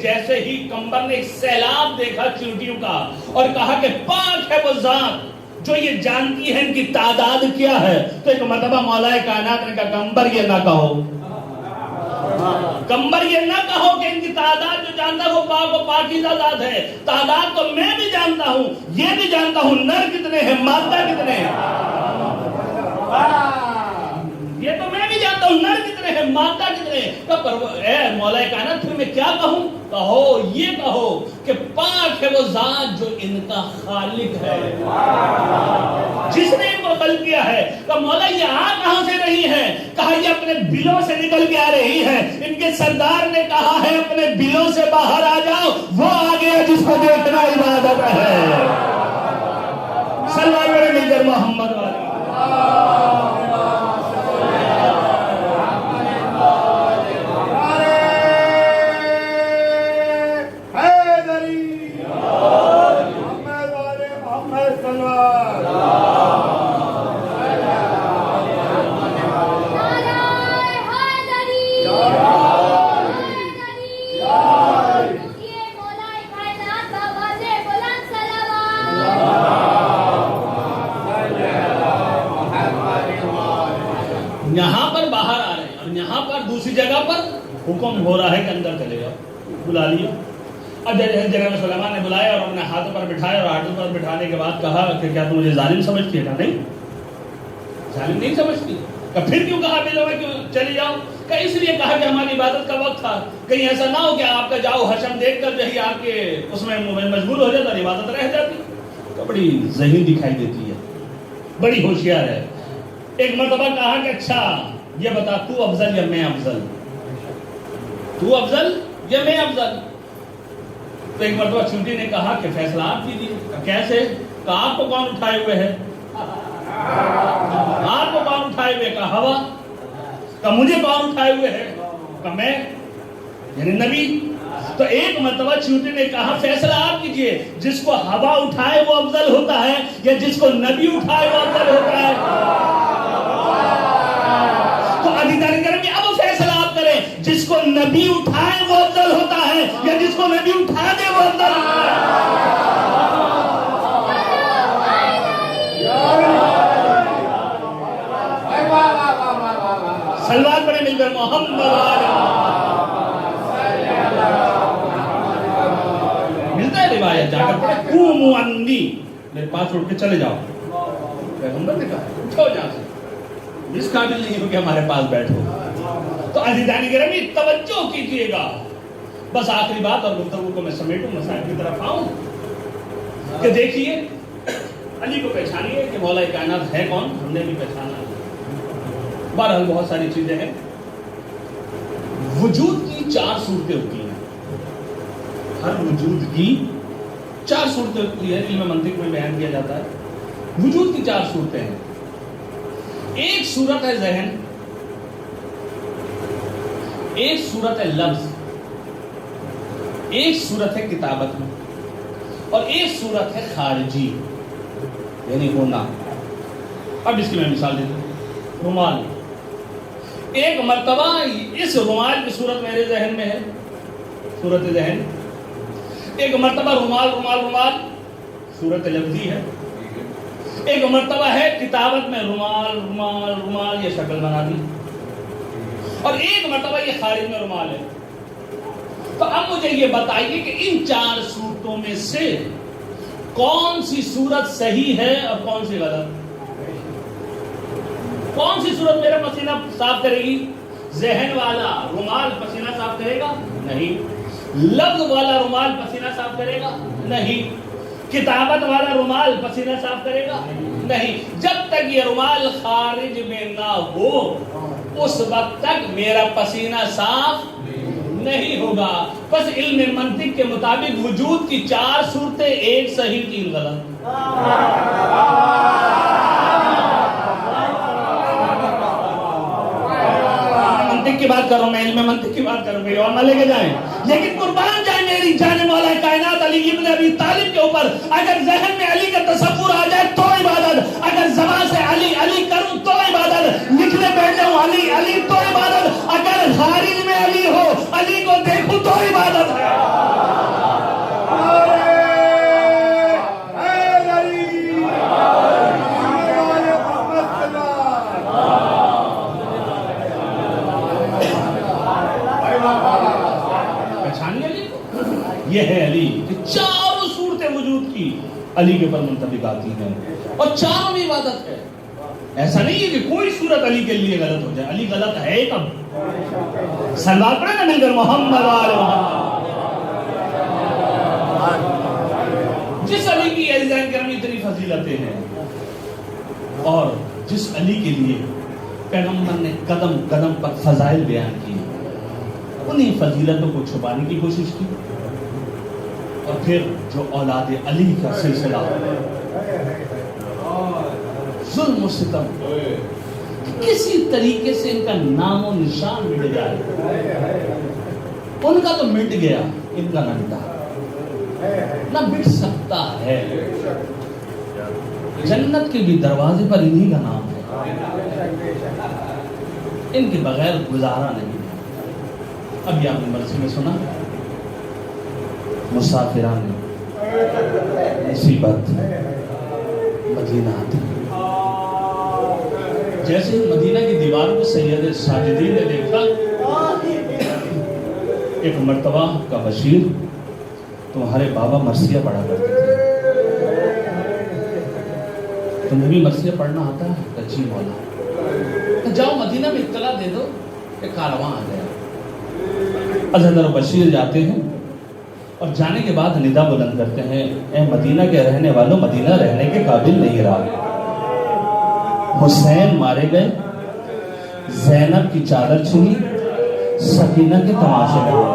جیسے ہی قمر نے ایک سیلاب دیکھا چیونٹیوں کا اور کہا کہ پاک ہے وہ ذات جو یہ جانتی ہے ان کی تعداد کیا ہے، تو ایک مرتبہ مولا کائنات نے کہا قمر یہ نہ کہو، قمر یہ نہ کہو کہ ان کی تعداد جو جانتا ہے وہ پاک و پاکیزہ ذات ہے، تعداد تو میں بھی جانتا ہوں، یہ بھی جانتا ہوں نر کتنے ہیں مادہ کتنے ہیں، یہ تو میں بھی جانتا ہوں نر کتنے ہیں مادہ کتنے ہیں۔ تو اے مولا کائنات پھر میں کیا کہوں؟ کہو یہ کہو کہ پاک ہے وہ ذات جو ان کا خالق ہے، جس نے ان کو خلق کیا ہے۔ تو مولا یہ آ کہاں سے رہی ہے؟ کہا یہ اپنے بلوں سے نکل کے آ رہی ہے۔ ان کے سردار نے کہا ہے اپنے بلوں سے باہر آ جاؤ، وہ آ گیا جس کو دیکھنا عبادت ہے۔ صلی اللہ علیہ وسلم محمد والی یہاں پر باہر آ رہے ہیں اور یہاں پر دوسری جگہ پر حکم ہو رہا ہے کہ اندر چلے جاؤ، بلا لیا۔ اب جناب سلیمان نے بلایا اور اپنے ہاتھوں پر بٹھایا اور ہاتھوں پر بٹھانے کے بعد کہا کہ کیا تم مجھے ظالم سمجھتی ہے؟ کہا نہیں، ظالم نہیں سمجھتی۔ کہ پھر کیوں کہا بلو میں کیوں چلی جاؤ؟ کہ اس لیے کہا کہ ہماری عبادت کا وقت تھا، کہیں ایسا نہ ہو کہ آپ کا جاؤ حشم دیکھ کر جو آپ کے اس میں مشغول ہو جاتا اور عبادت رہ جاتی۔ تو بڑی ذہین دکھائی دیتی ہے، بڑی ہوشیار ہے۔ ایک مرتبہ کہا کہ اچھا یہ بتا تو افضل یا میں افضل، تو افضل یا میں افضل؟ تو ایک مرتبہ چونٹی نے کہا کہ فیصلہ آپ کیجیے۔ کیسے؟ کہ آپ کو کون اٹھائے ہوئے ہے؟ آپ کو کون اٹھائے ہوئے؟ کہ ہوا۔ کہ مجھے کون اٹھائے ہوئے ہے؟ کہ میں، یعنی نبی۔ تو ایک مرتبہ چونٹی نے کہا فیصلہ آپ کیجیے، جس کو ہوا اٹھائے وہ افضل ہوتا ہے یا جس کو نبی اٹھائے وہ افضل ہوتا ہے؟ تو عزیزان گرامی اب فیصلہ آپ کریں، جس کو نبی اٹھائے وہ افضل ہوتا ہے یا جس کو نبی اٹھا دے وہ افضل ہوتا ہے؟ سلوات پڑھیں مل کر محمد ملتا ہے روایت، جا کر پڑھے قوموا عنی، میرے پاس اٹھ کے چلے جاؤ۔ پیغمبر نے کہا اٹھو جہاں سے، اس قابل نہیں ہو کہ ہمارے پاس بیٹھو۔ تو عزیزان گرامی توجہ کیجئے گا، بس آخری بات اور گفتگو کو میں سمیٹوں، مسائل کی طرف آؤں کہ دیکھیے علی کو پہچانیے کہ مولا کائنات ہے کون، ہم نے بھی پہچانا۔ بہرحال بہت ساری چیزیں ہیں۔ وجود کی 4 صورتیں ہوتی ہیں، ہر وجود کی 4 صورتیں ہوتی ہیں، علم منطق میں بیان کیا جاتا ہے۔ وجود کی 4 صورتیں ہیں۔ ایک صورت ہے ذہن، ایک صورت ہے لفظ، ایک صورت ہے کتابت میں، اور ایک صورت ہے خارجی یعنی ہونا۔ اب اس کی میں مثال دیتا ہوں۔ رومال، ایک مرتبہ اس رومال کی صورت میرے ذہن میں ہے، صورت ذہن۔ ایک مرتبہ رومال رومال رومال صورت لفظی ہے، ایک مرتبہ ہے کتابت میں رومال رومال رومال یہ شکل بنا دی، اور ایک مرتبہ یہ خارج میں رومال ہے۔ تو اب مجھے یہ بتائیے کہ ان 4 صورتوں میں سے کون سی صورت صحیح ہے اور کون سی غلط؟ کون سی صورت میرا پسینہ صاف کرے گی؟ ذہن والا رومال پسینہ صاف کرے گا؟ نہیں۔ لفظ والا رومال پسینہ صاف کرے گا؟ نہیں۔ کتابت والا رومال پسینہ صاف کرے گا؟ نہیں۔ جب تک یہ رومال خارج میں نہ ہو اس وقت تک میرا پسینہ صاف نہیں ہوگا۔ بس علم منطق کے مطابق وجود کی 4 صورتیں، ایک صحیح 3 غلط۔ منطق کی بات کر رہا ہوں میں، علم منطق کی بات کر رہا ہوں، اور نہ لے کے جائیں، لیکن قربان جائے میری جان مولا کائنات علی ابن ابی طالب کے اوپر۔ اگر ذہن میں علی کا تصور آ جائے تو عبادت، اگر زبان سے علی علی کروں تو عبادت، لکھنے بیٹھ جاؤں علی علی تو عبادت، اگر خارج میں علی ہو علی کو دیکھوں تو عبادت ہے۔ یہ ہے علی کہ چاروں صورتیں وجود کی علی کے اوپر منطبق آتی ہیں اور چاروں میں عبادت ہے. ایسا نہیں ہے کہ کوئی صورت علی کے لیے غلط ہو جائے. علی غلط ہے کب؟ سلوات پڑھیں نا مل کر محمد آل محمد. جس علی کی عزیزان کرام اتنی فضیلتیں ہیں اور جس علی کے لیے پیغمبر نے قدم قدم پر فضائل بیان کی, انہیں فضیلتوں کو چھپانے کی کوشش کی. اور پھر جو اولاد علی کا سلسلہ ظلم و ستم کسی طریقے سے ان کا نام و نشان مٹ جائے, ان کا تو مٹ گیا, ان کا نہ مٹا نہ مٹ سکتا ہے. جنت کے بھی دروازے پر انہی کا نام ہے, ان کے بغیر گزارا نہیں. ابھی آپ نے مرسی میں سنا مسافران مصیبت مدینہ آتی. جیسے مدینہ کی دیوار کو سید ساجدین نے دیکھا, ایک مرتبہ کا بشیر تمہارے بابا مرثیہ پڑھا کرتے تھے, تمہیں بھی مرثیہ پڑھنا آتا ہے؟ اچھی مولا, جاؤ مدینہ میں اطلاع دے دو کہ کارواں آ گیا. حضرت بشیر جاتے ہیں اور جانے کے بعد ندا بلند کرتے ہیں, اے مدینہ کے رہنے والوں, مدینہ رہنے کے قابل نہیں رہا. حسین مارے گئے, زینب کی چادر چھینی, سکینہ کے تماشے لگے.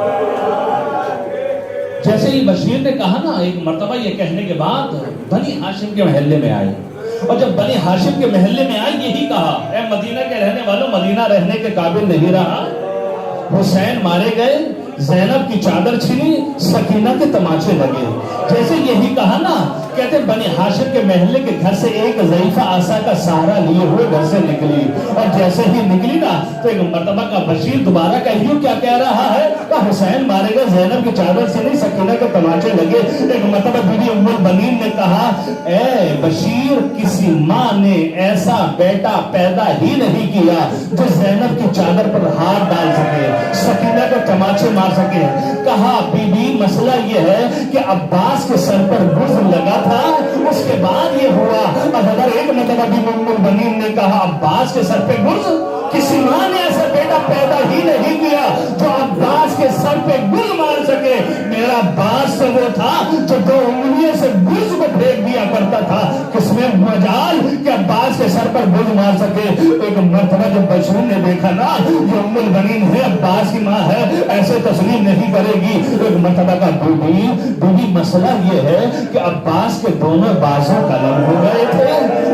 جیسے ہی بشیر نے کہا نا, ایک مرتبہ یہ کہنے کے بعد بنی ہاشم کے محلے میں آئے, اور جب بنی ہاشم کے محلے میں آئے یہی کہا, اے مدینہ کے رہنے والوں, مدینہ رہنے کے قابل نہیں رہا. حسین مارے گئے, زینب کی چادر چھینی, سکینہ کے تماچے لگے. جیسے یہی کہا نا, کہتے بنی ہاشم کے محلے کے گھر سے ایک ضعیفہ عصا کا سہارا لیے ہوئے گھر سے نکلی, اور جیسے ہی نکلی نا تو ایک مرتبہ کا بشیر دوبارہ کہیو کیا کہہ رہا ہے, کہ حسین مارے گئے, زینب کی چادر چھینی, سکینہ کے تماچے لگے. ایک مرتبہ بی بی ام البنین نے کہا, اے بشیر, کسی ماں نے ایسا بیٹا پیدا ہی نہیں کیا جو زینب کی چادر پر ہاتھ ڈال سکے, سکینہ کے تماچے مار سکے. کہا بی بی مسئلہ یہ ہے کہ عباس کے سر پر گرز لگا تھا, اس کے بعد یہ ہوا. اگر ایک مرتبہ بی بی ام البنین نے کہا, عباس کے سر پہ گرز, کسی ماں نے ایسا بیٹا پیدا ہی نہیں کیا جو عباس کے سر پہ گرز مار سکے. میرا عباس سے وہ تھا جو 2 انگلیوں سے گرز کو پھینک دیا کرتا تھا, کس میں مجال کہ عباس کے سر پر گرز مار سکے. ایک مرتبہ جب بشیر نے دیکھا نا یہ ام البنین ہے, عباس کی ماں ہے, ایسے تسلیم نہیں کرے گی. ایک مرتبہ کا بی مسئلہ یہ ہے کہ عباس کے دونوں بازو قلم ہو گئے تھے.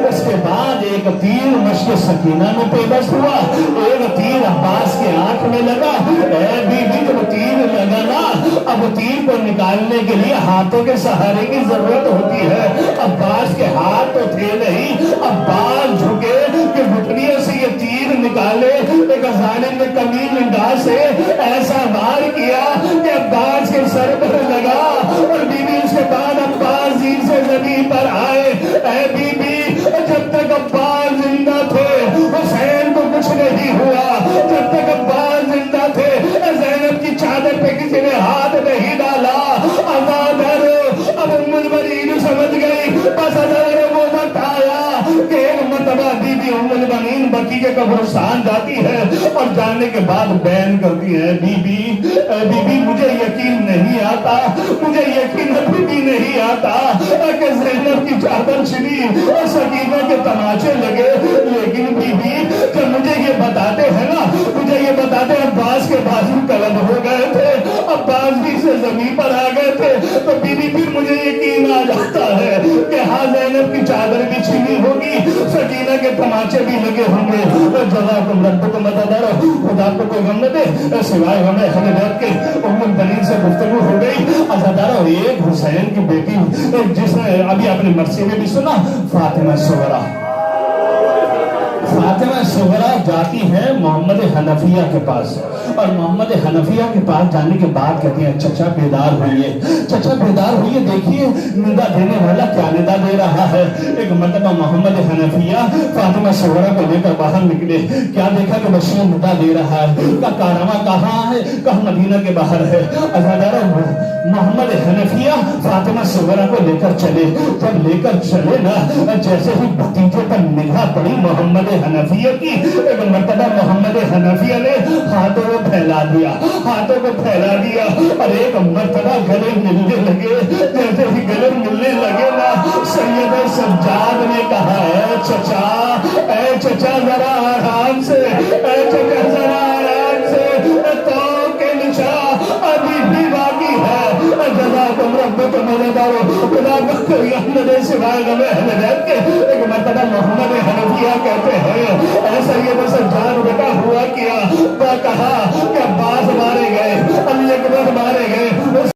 اس کے بعد ایک تیر مشق سکینہ میں پیوست ہوا, ایک تیر عباس کے آنکھ میں لگا. اے بی بی جب تیر لگا نا, اب تیر کو نکالنے کے لیے ہاتھوں کے سہارے کی ضرورت ہوتی ہے. عباس کے ہاتھ تو تھے نہیں, عباس جھکے کہ گھٹنیوں سے یہ تیر نکالے. ایک ظالم نے کمین انداز سے ایسا وار کیا کہ عباس کے سر پر لگا, اور بی بی اس کے بعد عباس زین سے زمین پر آئے. اے بی بی جب تک عباس زندہ تھے حسین کو کچھ نہیں ہوا, جب تک عباس زندہ تھے زینب کی چادر پہ کسی نے ہاتھ نہیں ڈالا. اب ام البنین سمجھ گئی, بس حضرت وہ وقت آیا کہ ایک مرتبہ بی بی ام البنین بقی کے قبرستان جاتی ہے, اور جانے کے بعد بیان کرتی ہے, بی بی مجھے یقین نہیں آتا, مجھے یقین ابھی بھی نہیں آتا کہ زینب کی چادر چھینی اور سکینہ کے تماچے لگے. لیکن بی بی جب مجھے یہ بتاتے ہیں نا, مجھے یہ بتاتے ہیں عباس کے بازو قلم ہو گئے تھے, عباس بھی سے زمین پر آ گئے تھے, تو بی بی پھر مجھے یقین آ جاتا ہے کہ ہاں زینب کی چادر بھی چھینی ہوگی, سکینہ کے تماچے بھی لگے ہوں گے. جزاکم ربکم مددر, خدا کو کوئی غم نہ دے سوائے ہمیں اہل بیت کے. ام البنین سے گفتگو ہو گئی. عزادارہ ایک حسین کی بیٹی جس نے ابھی اپنی مرثیے میں بھی سنا, فاطمہ صغرا فاطمہ صغرا جاتی ہے محمد حنفیہ کے پاس، اور محمد حنفیہ کے پاس جانے کے بعد کہتی ہیں چچا بیدار ہوئیے، چچا بیدار ہوئیے، دیکھیے ندا دینے والا کیا ندا دے رہا ہے۔ ایک مرتبہ محمد حنفیہ فاطمہ صغرا کو لے کر باہر نکلے، کیا دیکھا کہ بشیر ندا دے رہا ہے، کا کارواں کہاں ہے، کہاں مدینہ کے باہر ہے۔ محمد حنفیہ فاطمہ صغرا کو لے کر چلے، جب لے کر چلے نا، جیسے ہی بھتیجے پر نگاہ پڑی محمد حنفیہ کی، ایک مرتبہ محمد حنفیہ نے ہاتھوں کو پھیلا دیا، ہاتھوں کو پھیلا دیا، اور ایک مرتبہ گلے ملنے لگے۔ جیسے ہی گلے ملنے لگے نا، سید سجاد نے کہا اے چچا ذرا آرام سے، اے چچا ذرا آرام سے، تو کے نشاہ ابھی بھی باقی ہے۔ جزاکم ربکم ولدارو خدا بخری احمد سوائے غم اہل بیت کے۔ ایک مرتبہ محمد حنفیہ کہتے ہیں اے سید سجاد بیٹا ہوا کیا؟ کہا کہ عباس مارے گئے، علی اکبر مارے گئے،